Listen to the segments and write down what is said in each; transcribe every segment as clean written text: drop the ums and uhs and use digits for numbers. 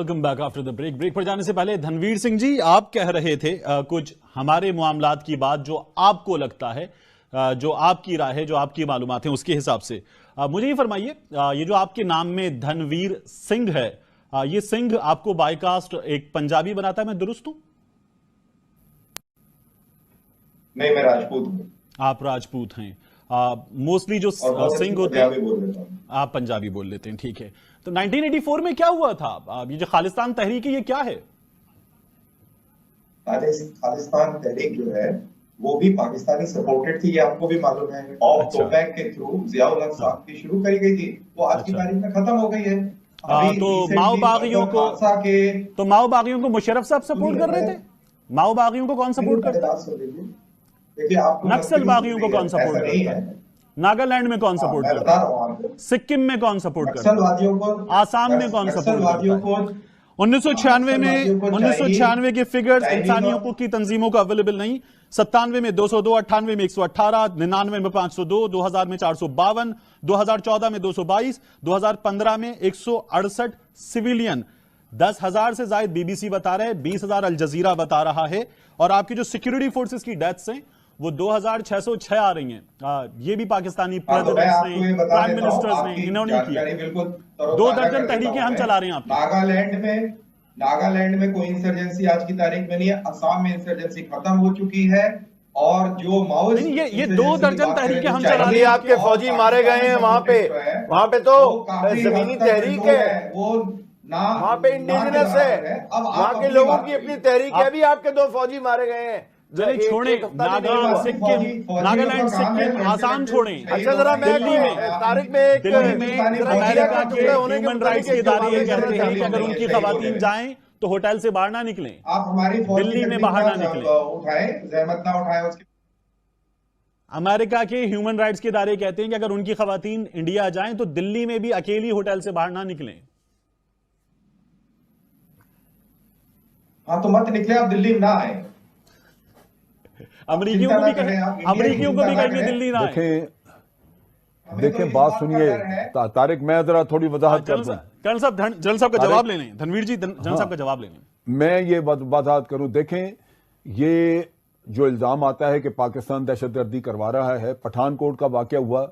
Welcome back after the break. Break पर जाने से पहले धनवीर सिंह जी, आप कह रहे थे कुछ हमारे मामलात की बात जो आपको लगता है, जो आपकी राय है, जो आपकी मालूमात है, उसके हिसाब से मुझे ये फरमाइए, ये जो आपके नाम में धनवीर सिंह है, ये सिंह आपको बायकास्ट एक पंजाबी बनाता है, मैं दुरुस्त हूं? नहीं, मैं राजपूत हूँ। आप राजपूत हैं। मोस्टली जो सिंह होते हैं आप पंजाबी बोल लेते हैं, ठीक है। तो 1984 में क्या हुआ था? ये जो खालिस्तान तहरीक है, ये क्या है? खालिस्तान तहरीक जो है वो भी पाकिस्तानी सपोर्टेड थी, ये आपको भी मालूम है। ऑफ टोबैक के थ्रू जियाउल हक साहब की शुरू करी गई थी, वो आज की तारीख में खत्म हो गई है। तो माओ बागियों को मुशर्रफ साहब सपोर्ट कर रहे थे? माओ बागियों को कौन सपोर्ट करता है? नक्सल बागियों को कौन सपोर्ट करता है? नागालैंड में कौन सपोर्ट करता है? सिक्किम में कौन सपोर्ट करता है? आसाम में कौन सपोर्ट करता है? 1996 के फिगर्स इंसानी हकूक की तंजीमों का अवेलेबल नहीं। 97 में 202, 98 में 118, 99 में 502, 2000 में 452, 2014 में 222, 2015 में 168 सिविलियन। 10,000 से ज्यादा बीबीसी बता रहे हैं, 20,000 अल जजीरा बता रहा है। और आपकी जो सिक्योरिटी फोर्सेस की डेथ्स हैं वो 2,606 आ रही हैं। ये भी पाकिस्तानी प्रेसिडेंट्स ने, प्राइम मिनिस्टर्स ने, इन्होंने किया। 2 दर्जन तहरीकें हम चला रहे हैं। नागालैंड में कोई इंसर्जेंसी आज की तारीख में नहीं है। असम में इंसर्जेंसी खत्म हो चुकी है। और जो माओइस्ट, ये 2 दर्जन तहरीकें हम चला रहे हैं। आपके फौजी मारे गए हैं वहां पे तो जमीनी तहरीक है, वो वहां पे इंडिजिनस है, वहां के लोगों की अपनी तहरीक है। अभी आपके 2 फौजी मारे गए हैं। चलिए छोड़े, नागालैंड, सिक्किम, आसाम छोड़ें। अच्छा, जरा मैं दिल्ली में तारीख में दिल्ली में अमेरिका के ह्यूमन राइट्स के इदारे ये कहते हैं कि अगर उनकी खवातीन जाएं तो होटल से बाहर ना निकलें, आप हमारी दिल्ली में बाहर ना निकलें, जहमत ना उठाएं उसकी। अमेरिका के ह्यूमन राइट्स के इदारे कहते हैं कि अगर उनकी खवातीन इंडिया जाएं तो दिल्ली में भी अकेली होटल से बाहर ना निकलें। हाँ, तो मत निकले, आप दिल्ली में ना आए। अमरीकियों को भी कहेंगे दिल्ली ना आए। देखें, बात सुनिए तारिक, मैं जरा थोड़ी वजाहत कर दूं। कर्नल साहब का जवाब लेने, धनवीर जी, जनरल साहब का जवाब लेने। मैं ये वजाहत करूं। देखें, ये जो इल्जाम आता है कि पाकिस्तान दहशतगर्दी करवा रहा है, पठानकोट का वाकया हुआ,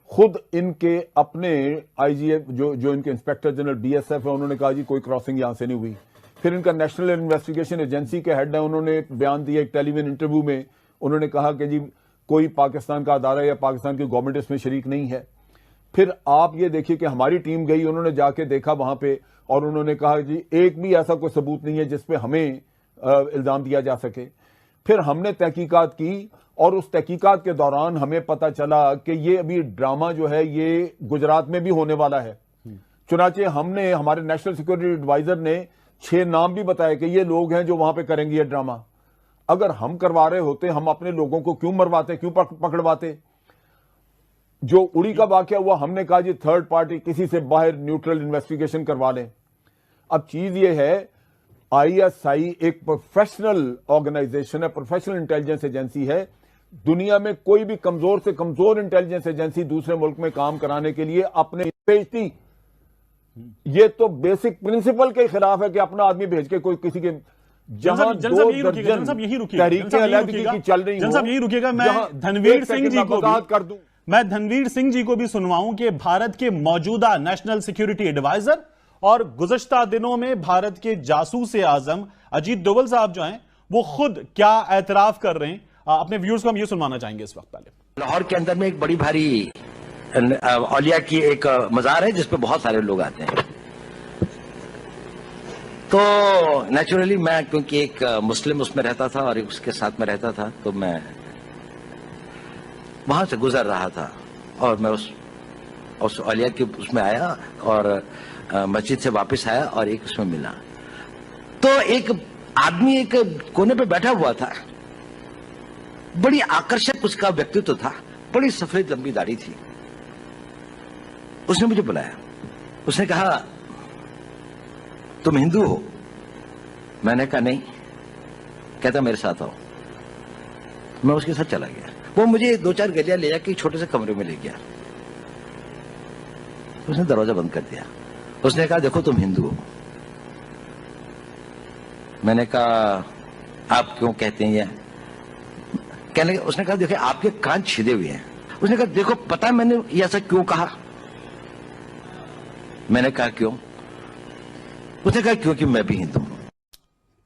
खुद इनके अपने आईजीएफ जो इनके इंस्पेक्टर जनरल बीएसएफ है, उन्होंने कहा जी कोई क्रॉसिंग यहां से नहीं हुई। फिर इनका नेशनल इन्वेस्टिगेशन एजेंसी के हेड है, उन्होंने बयान दिया एक टेलीविजन इंटरव्यू में, उन्होंने कहा कि जी कोई पाकिस्तान का अदारा या पाकिस्तान की गवर्नमेंट इसमें शरीक नहीं है। फिर आप ये देखिए कि हमारी टीम गई, उन्होंने जाके देखा वहां पे और उन्होंने कहा जी एक भी ऐसा कोई सबूत नहीं है जिस पे हमें इल्जाम दिया जा सके। फिर हमने तहकीकात की और उस तहकीकात के दौरान हमें पता चला कि ये अभी ड्रामा जो है ये गुजरात में भी होने वाला है। चुनाचे हमने, हमारे नेशनल सिक्योरिटी एडवाइजर ने 6 नाम भी बताए कि ये लोग हैं जो वहां पे करेंगे ये ड्रामा। अगर हम करवा रहे होते, हम अपने लोगों को क्यों मरवाते, क्यों पकड़वाते? जो उड़ी का वाकया हुआ, हमने कहा जी थर्ड पार्टी किसी से बाहर न्यूट्रल इन्वेस्टिगेशन करवा लें। अब चीज ये है, आईएसआई एक प्रोफेशनल ऑर्गेनाइजेशन है, प्रोफेशनल इंटेलिजेंस एजेंसी है। दुनिया में कोई भी कमजोर से कमजोर इंटेलिजेंस एजेंसी दूसरे मुल्क में काम कराने के लिए अपने भेजती। ये तो बेसिक प्रिंसिपल के खिलाफ है कि अपना आदमी भेज के कोई किसी के जहां 2 दर्जन तहरीकें अलहदगी की चल रही हो, यही रुकेगा। मैं धनवीर सिंह जी को कर दूं, मैं धनवीर सिंह जी को भी सुनवाऊं कि भारत के मौजूदा नेशनल सिक्योरिटी एडवाइजर और गुज़श्ता दिनों में भारत के जासूस आजम अजीत डोवल साहब जो हैं वो खुद क्या एतराफ कर रहे हैं, अपने व्यूअर्स को हम ये सुनवाना चाहेंगे इस वक्त। पहले लाहौर के अंदर में एक बड़ी भारी औलिया की एक मजार है जिसपे बहुत सारे लोग आते हैं। तो नेचुरली मैं, क्योंकि एक मुस्लिम उसमें रहता था और उसके साथ में रहता था, तो मैं वहां से गुजर रहा था और मैं उस औलिया के उसमें आया और मस्जिद से वापस आया और एक उसमें मिला। तो एक आदमी एक कोने पे बैठा हुआ था, बड़ी आकर्षक उसका व्यक्तित्व था, बड़ी सफेद लंबी दाढ़ी थी। उसने मुझे बुलाया, उसने कहा तुम हिंदू हो? मैंने कहा नहीं। कहता मेरे साथ आओ। मैं उसके साथ चला गया। वो मुझे 2-4 गलियां ले जाके छोटे से कमरे में ले गया। उसने दरवाजा बंद कर दिया। उसने कहा देखो तुम हिंदू हो, मैंने कहा आप क्यों कहते हैं ये? कहने लगे, उसने कहा देखिए आपके कान छिदे हुए हैं। उसने कहा देखो पता है मैंने ये ऐसा क्यों कहा? मैंने कहा क्यों? उसने कहा क्योंकि मैं भी हिंदू हूं।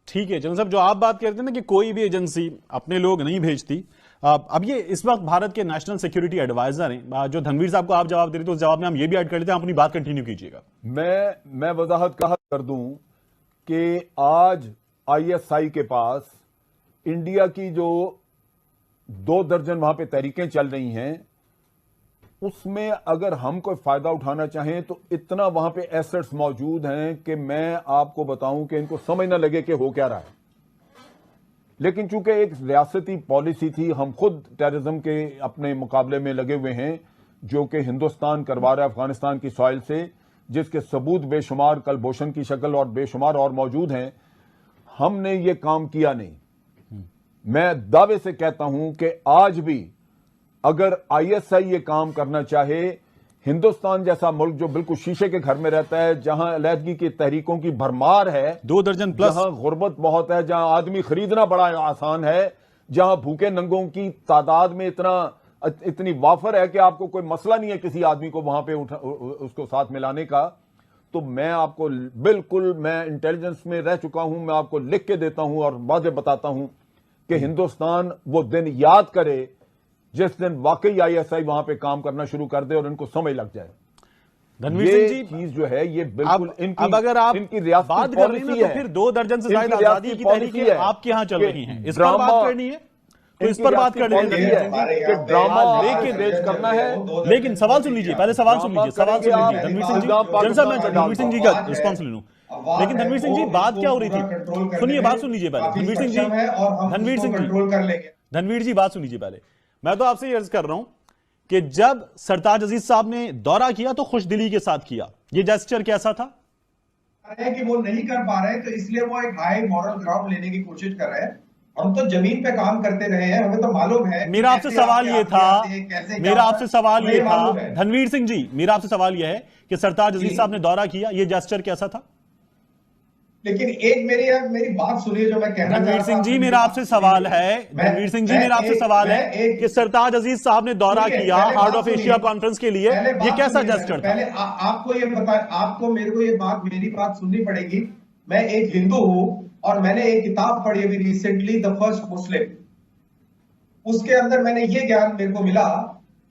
ठीक है जनरल साहब, जो आप बात करते हैं ना कि कोई भी एजेंसी अपने लोग नहीं भेजती, अब ये इस वक्त भारत के नेशनल सिक्योरिटी एडवाइजर हैं, जो धनवीर साहब को आप जवाब दे रहे थे उस जवाब में हम ये भी ऐड कर लेते हैं, आप अपनी बात कंटिन्यू कीजिएगा। मैं वजाहत कर दूं कि आज आईएसआई के पास इंडिया की जो 2 दर्जन वहां पे तहरीकें चल रही हैं, उसमें अगर हम कोई फायदा उठाना चाहें तो इतना वहां पे एसेट्स मौजूद हैं कि मैं आपको बताऊं कि इनको समझ ना लगे कि हो क्या रहा है। लेकिन चूंकि एक रियासती पॉलिसी थी, हम खुद टेररिज्म के अपने मुकाबले में लगे हुए हैं, जो कि हिंदुस्तान करवा रहा है अफगानिस्तान की सॉइल से, जिसके सबूत बेशुमार कलभूषण की शक्ल और बेशुमार और मौजूद हैं। हमने ये काम किया नहीं। मैं दावे से कहता हूं कि आज भी अगर आईएसआई ये काम करना चाहे, हिंदुस्तान जैसा मुल्क जो बिल्कुल शीशे के घर में रहता है, जहां अलहदगी की तहरीकों की भरमार है, 2 दर्जन प्लस, जहां गुर्बत बहुत है, जहां आदमी खरीदना बड़ा आसान है, जहां भूखे नंगों की तादाद में इतनी वाफर है कि आपको कोई मसला नहीं है किसी आदमी को वहां पे उसको साथ मिलाने का, तो मैं आपको बिल्कुल, मैं इंटेलिजेंस में रह चुका हूं, मैं आपको लिख के देता हूं और वाज़ेह बताता हूं कि हिंदुस्तान वो दिन याद करे जिस दिन वाकई आईएसआई वहां पे काम करना शुरू कर दे और इनको समझ लग जाए। धनवीर सिंह जी, चीज जो है ये बिल्कुल इनकी, अब अगर आप इनकी रियासती बात कर रही हैं तो फिर 2 दर्जन से ज्यादा आजादी की तहरीकें आपके यहां चल रही हैं, इस पर बात करनी है तो इस पर बात कर लेते हैं। ड्रामा लेके देश करना है, लेकिन सवाल सुन लीजिए, पहले सवाल सुन लीजिए, धनवीर सिंह जी, जनरल साहब मैं धनवीर सिंह जी का रिस्पॉन्स ले लूं। लेकिन धनवीर सिंह जी बात क्या हो रही थी, सुनिए, बात सुन लीजिए पहले। धनवीर सिंह जी, धनवीर जी बात सुन लीजिए पहले। मैं तो आपसे अर्ज कर रहा हूं कि जब सरताज अजीज साहब ने दौरा किया तो खुशदिली के साथ किया, ये जेस्चर कैसा था? कि वो नहीं कर पा रहे हैं तो इसलिए वो एक हाई मॉरल ग्राउंड लेने की कोशिश कर रहे हैं। हम तो जमीन पे काम करते रहे हैं, हमें तो मालूम है। मेरा आपसे सवाल ये था, धनवीर सिंह जी, मेरा आपसे सवाल यह है कि सरताज अजीज साहब ने दौरा किया, ये जेस्चर कैसा था? लेकिन एक मेरी बात सुनिए जो मैं कहना चाहता हूं। धनवीर सिंह जी, मेरा आपसे सवाल है, धनवीर सिंह जी, मेरा आपसे सवाल है कि सरताज अजीज साहब ने दौरा किया हार्ट ऑफ एशिया कॉन्फ्रेंस के लिए, ये कैसा जेस्चर था? पहले आपको ये पता, आपको मेरे को मेरी बात सुननी पड़ेगी। मैं एक हिंदू हूं और मैंने एक किताब पढ़ी अभी रिसेंटली, द फर्स्ट मुस्लिम। उसके अंदर मैंने ये ज्ञान मेरे को मिला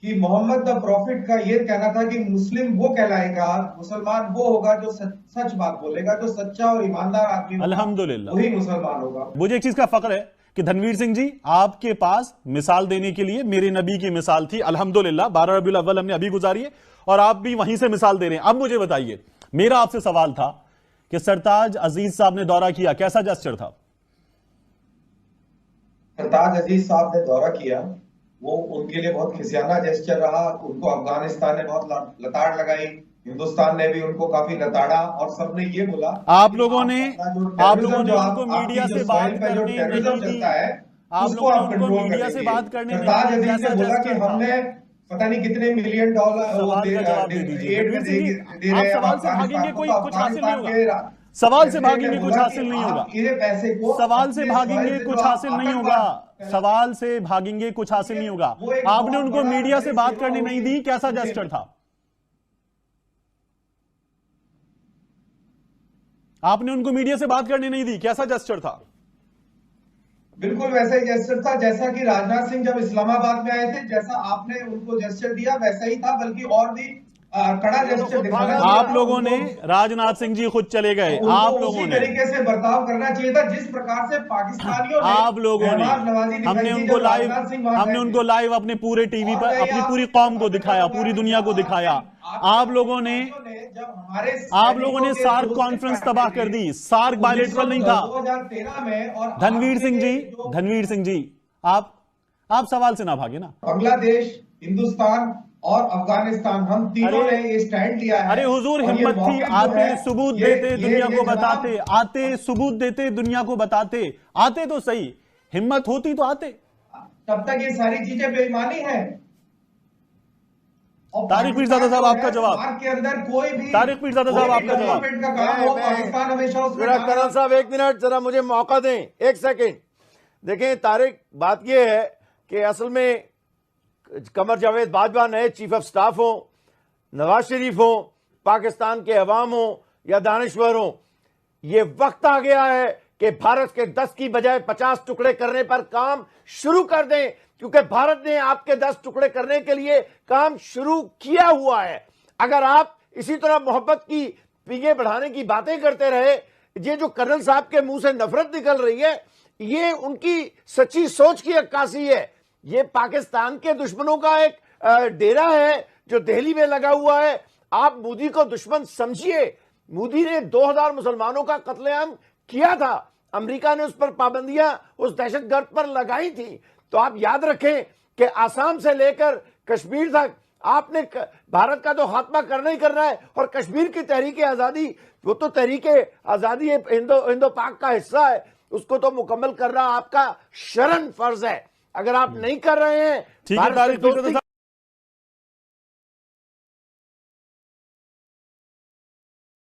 कि मोहम्मद द प्रॉफिट का ये कहना था कि मुस्लिम वो कहलाएगा, मुसलमान वो होगा जो सच बात बोलेगा, जो सच्चा और ईमानदार आदमी अल्हम्दुलिल्लाह वही मुसलमान होगा। मुझे एक चीज का फख्र है कि धनवीर सिंह जी, आपके पास मिसाल देने के लिए मेरे नबी की मिसाल थी, अल्हम्दुलिल्लाह 12 रबीउल अव्वल हमने अभी गुजारी है और आप भी वहीं से मिसाल दे रहे हैं। अब मुझे बताइए, मेरा आपसे सवाल था कि सरताज अजीज साहब ने दौरा किया, कैसा जेस्चर था? सरताज अजीज साहब ने दौरा किया, वो उनके लिए बहुत खिसियाना जेस्चर रहा। उनको अफगानिस्तान ने बहुत लताड़ लगाई, हिंदुस्तान ने भी उनको काफी लताड़ा और सबने ये बोला, आप लोगों ने उनको मीडिया से बात करने नहीं दी, आप लोगों ने उनको मीडिया से बात करने नहीं दी, जैसा जेस्चर था। हमने पता नहीं कितने $मिलियन सवाल का जवाब दे दीजिए। आप सवाल से भागेंगे कोई कुछ हासिल नहीं होगा, सवाल से भागेंगे कुछ हासिल नहीं होगा, सवाल से भागेंगे कुछ हासिल नहीं होगा, सवाल से भागेंगे कुछ हासिल नहीं होगा। आपने उनको मीडिया से बात करने नहीं दी, कैसा जेस्चर था? आपने उनको मीडिया से बात करने नहीं दी, कैसा जेस्चर था? बिल्कुल वैसा ही जेस्चर था जैसा कि राजनाथ सिंह जब इस्लामाबाद में आए थे, जैसा आपने उनको जेस्चर दिया वैसा ही था, बल्कि और भी कड़ा जेस्चर दिखाना। आप लोगों ने, राजनाथ सिंह जी खुद चले गए, आप लोगों ने तरीके से बर्ताव करना चाहिए था जिस प्रकार से पाकिस्तानियों ने, आप लोगों ने, हमने उनको लाइव अपने पूरे टीवी पर अपनी पूरी कौम को दिखाया, पूरी दुनिया को दिखाया। आप लोगों ने सार्क कॉन्फ्रेंस तबाह कर दी, सार्क बायलैटरल नहीं था। 2013 में और धनवीर सिंह जी, आप सवाल से ना भागे ना। बांग्लादेश, हिंदुस्तान और अफगानिस्तान, हम तीनों ने ये स्टैंड लिया है। अरे हुजूर, हिम्मत थी, आते सबूत देते दुनिया को बताते, आते सबूत देते दुनिया को बताते, आते तो सही, हिम्मत होती तो आते। तब तक ये सारी चीजें बेईमानी है। और तारिक पीरजादा साहब, आपका जवाब। पाक के अंदर कोई भी तारिक पीरजादा साहब, आपका जवाब। डेवलपमेंट का काम हो, पाकिस्तान हमेशा उसमें मेरा कर्नल साहब 1 मिनट जरा मुझे मौका दें, 1 सेकंड। देखें तारिक, बात यह है कि असल में कमर जावेद बाजवा नए चीफ ऑफ स्टाफ हो, नवाज शरीफ हो, पाकिस्तान के अवाम हो या दानिश्वर हो, ये वक्त आ गया है कि भारत के 10 की बजाय 50 टुकड़े करने पर काम शुरू कर दें, क्योंकि भारत ने आपके 10 टुकड़े करने के लिए काम शुरू किया हुआ है। अगर आप इसी तरह मोहब्बत की पीगे बढ़ाने की बातें करते रहे, ये जो कर्नल साहब के मुंह से नफरत निकल रही है, ये उनकी सच्ची सोच की अक्कासी है। ये पाकिस्तान के दुश्मनों का एक डेरा है जो दिल्ली में लगा हुआ है। आप मोदी को दुश्मन समझिए। मोदी ने 2000 मुसलमानों का कत्लेआम किया था, अमेरिका ने उस पर पाबंदियां उस दहशतगर्द पर लगाई थी। तो आप याद रखें कि आसाम से लेकर कश्मीर तक आपने भारत का तो खात्मा करना ही करना है, और कश्मीर की तहरीक आजादी, वो तो तहरीक आजादी हिंदो पाक का हिस्सा है, उसको तो मुकम्मल करना आपका शरन फर्ज है। अगर आप नहीं कर रहे हैं, ठीक है, तारिक पीरजादा साहब।